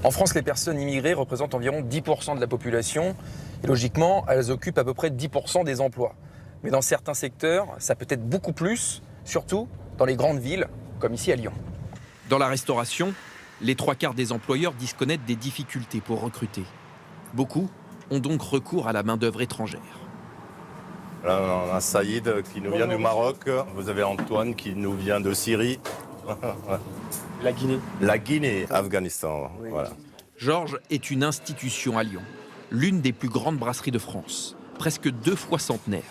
En France, les personnes immigrées représentent environ 10% de la population et logiquement, elles occupent à peu près 10% des emplois. Mais dans certains secteurs, ça peut être beaucoup plus, surtout dans les grandes villes, comme ici à Lyon. Dans la restauration, les 3/4 des employeurs disent connaître des difficultés pour recruter. Beaucoup ont donc recours à la main-d'œuvre étrangère. Là, on a Saïd qui nous vient du Maroc. Vous avez Antoine qui nous vient de Syrie. La Guinée. La Guinée, Afghanistan. Oui. Voilà. Georges est une institution à Lyon, l'une des plus grandes brasseries de France, presque 2 fois centenaire.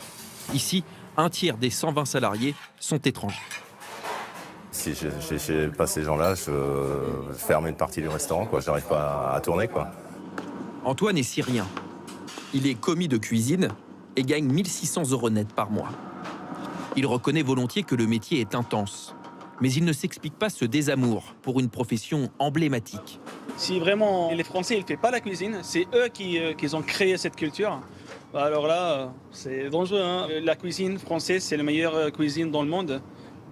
Ici, un tiers des 120 salariés sont étrangers. Si je n'ai pas ces gens-là, je ferme une partie du restaurant. Je n'arrive pas à tourner. Antoine est syrien. Il est commis de cuisine et gagne 1 600 € net par mois. Il reconnaît volontiers que le métier est intense. Mais il ne s'explique pas ce désamour pour une profession emblématique. Si vraiment les Français ne font pas la cuisine, c'est eux qui ont créé cette culture. Alors là, c'est dangereux. Hein. La cuisine française, c'est la meilleure cuisine dans le monde.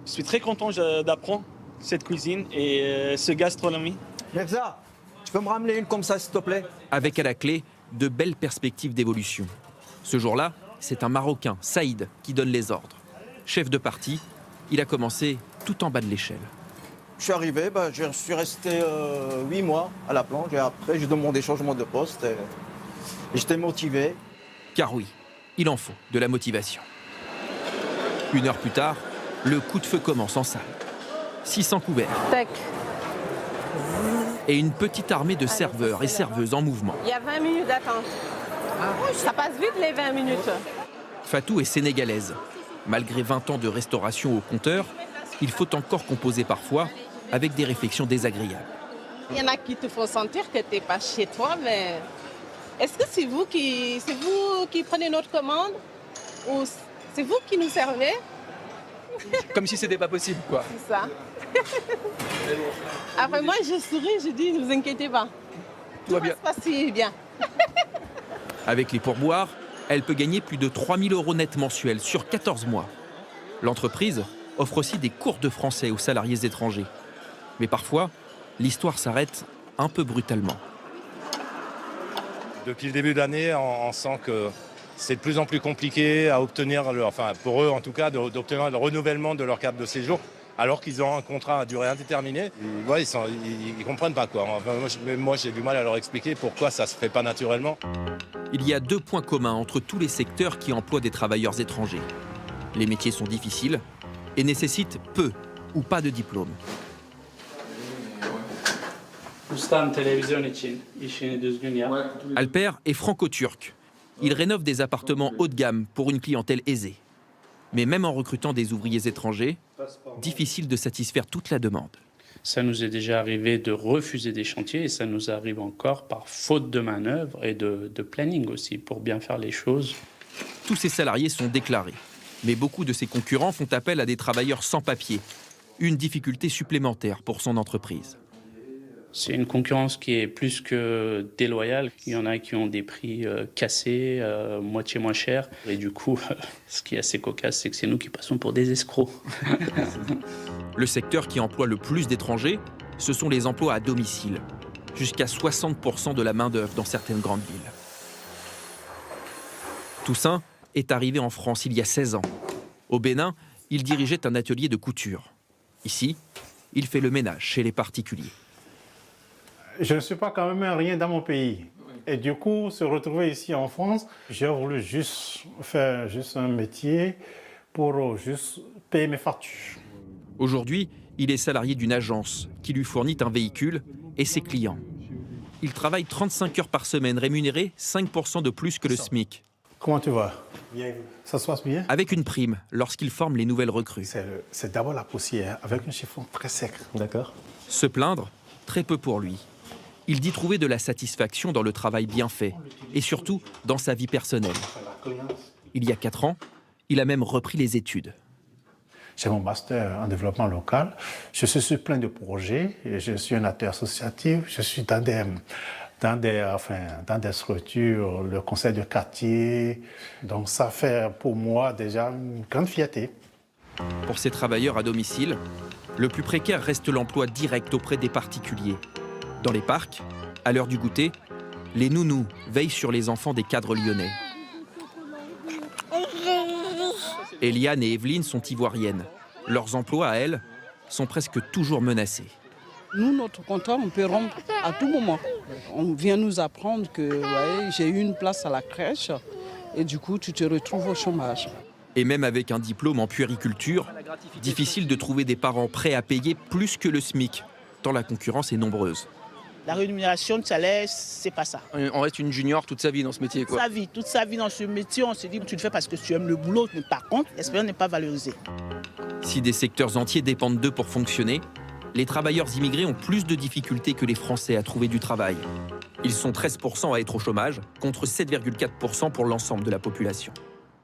Je suis très content d'apprendre cette cuisine et ce gastronomie. Mirza, tu peux me ramener une comme ça, s'il te plaît? Avec à la clé de belles perspectives d'évolution. Ce jour-là, c'est un Marocain, Saïd, qui donne les ordres. Chef de partie, il a commencé tout en bas de l'échelle. Je suis arrivé, je suis resté 8 mois à la planche et après j'ai demandé changement de poste et j'étais motivé. Car oui, il en faut de la motivation. 1 heure plus tard, le coup de feu commence en salle. 600 couverts. Tac. Et une petite armée de serveurs et serveuses en mouvement. Il y a 20 minutes d'attente. Ça passe vite les 20 minutes. Fatou est sénégalaise. Malgré 20 ans de restauration au compteur, il faut encore composer parfois avec des réflexions désagréables. Il y en a qui te font sentir que tu n'es pas chez toi, mais est-ce que c'est vous qui prenez notre commande ou c'est vous qui nous servez? Comme si c'était pas possible, quoi. C'est ça. Après moi, je souris, je dis, ne vous inquiétez pas. Tout va bien. Ça se passe bien. Avec les pourboires, elle peut gagner plus de 3 000 € net mensuels sur 14 mois. L'entreprise offre aussi des cours de français aux salariés étrangers. Mais parfois, l'histoire s'arrête un peu brutalement. Depuis le début de l'année, on sent que c'est de plus en plus compliqué à obtenir, pour eux en tout cas, d'obtenir le renouvellement de leur carte de séjour, alors qu'ils ont un contrat à durée indéterminée. Ils comprennent pas, quoi. Moi, j'ai du mal à leur expliquer pourquoi ça se fait pas naturellement. Il y a 2 points communs entre tous les secteurs qui emploient des travailleurs étrangers. Les métiers sont difficiles et nécessitent peu ou pas de diplôme. Alper est franco-turc. Il rénove des appartements haut de gamme pour une clientèle aisée. Mais même en recrutant des ouvriers étrangers, difficile de satisfaire toute la demande. Ça nous est déjà arrivé de refuser des chantiers et ça nous arrive encore par faute de main-d'œuvre et de planning aussi, pour bien faire les choses. Tous ces salariés sont déclarés. Mais beaucoup de ses concurrents font appel à des travailleurs sans papier. Une difficulté supplémentaire pour son entreprise. C'est une concurrence qui est plus que déloyale. Il y en a qui ont des prix cassés, moitié moins chers. Et du coup, ce qui est assez cocasse, c'est que c'est nous qui passons pour des escrocs. Le secteur qui emploie le plus d'étrangers, ce sont les emplois à domicile. Jusqu'à 60% de la main-d'œuvre dans certaines grandes villes. Toussaint est arrivé en France il y a 16 ans. Au Bénin, il dirigeait un atelier de couture. Ici, il fait le ménage chez les particuliers. Je ne suis pas quand même rien dans mon pays. Et du coup, se retrouver ici en France, j'ai voulu faire un métier pour juste payer mes factures. Aujourd'hui, il est salarié d'une agence qui lui fournit un véhicule et ses clients. Il travaille 35 heures par semaine, rémunéré 5% de plus que le SMIC. Comment tu vas? Bien. Ça se passe bien? Avec une prime lorsqu'il forme les nouvelles recrues. C'est d'abord la poussière, avec un chiffon très sec. D'accord. Se plaindre, très peu pour lui. Il dit trouver de la satisfaction dans le travail bien fait et surtout dans sa vie personnelle. Il y a 4 ans, il a même repris les études. J'ai mon master en développement local. Je suis sur plein de projets. Je suis un acteur associatif. Je suis dans des structures, le conseil de quartier. Donc ça fait pour moi déjà une grande fierté. Pour ces travailleurs à domicile, le plus précaire reste l'emploi direct auprès des particuliers. Dans les parcs, À l'heure du goûter, les nounous veillent sur les enfants des cadres lyonnais. Eliane et Evelyne sont ivoiriennes. Leurs emplois, à elles, sont presque toujours menacés. Nous, notre contrat, on peut rompre à tout moment. On vient nous apprendre que ouais, j'ai eu une place à la crèche et du coup, tu te retrouves au chômage. Et même avec un diplôme en puériculture, difficile de trouver des parents prêts à payer plus que le SMIC, tant la concurrence est nombreuse. La rémunération de salaire, c'est pas ça. On reste une junior toute sa vie dans ce métier, quoi. Toute sa vie dans ce métier, on se dit que tu le fais parce que tu aimes le boulot, mais par contre, l'expérience n'est pas valorisée. Si des secteurs entiers dépendent d'eux pour fonctionner, les travailleurs immigrés ont plus de difficultés que les Français à trouver du travail. Ils sont 13% à être au chômage, contre 7,4% pour l'ensemble de la population.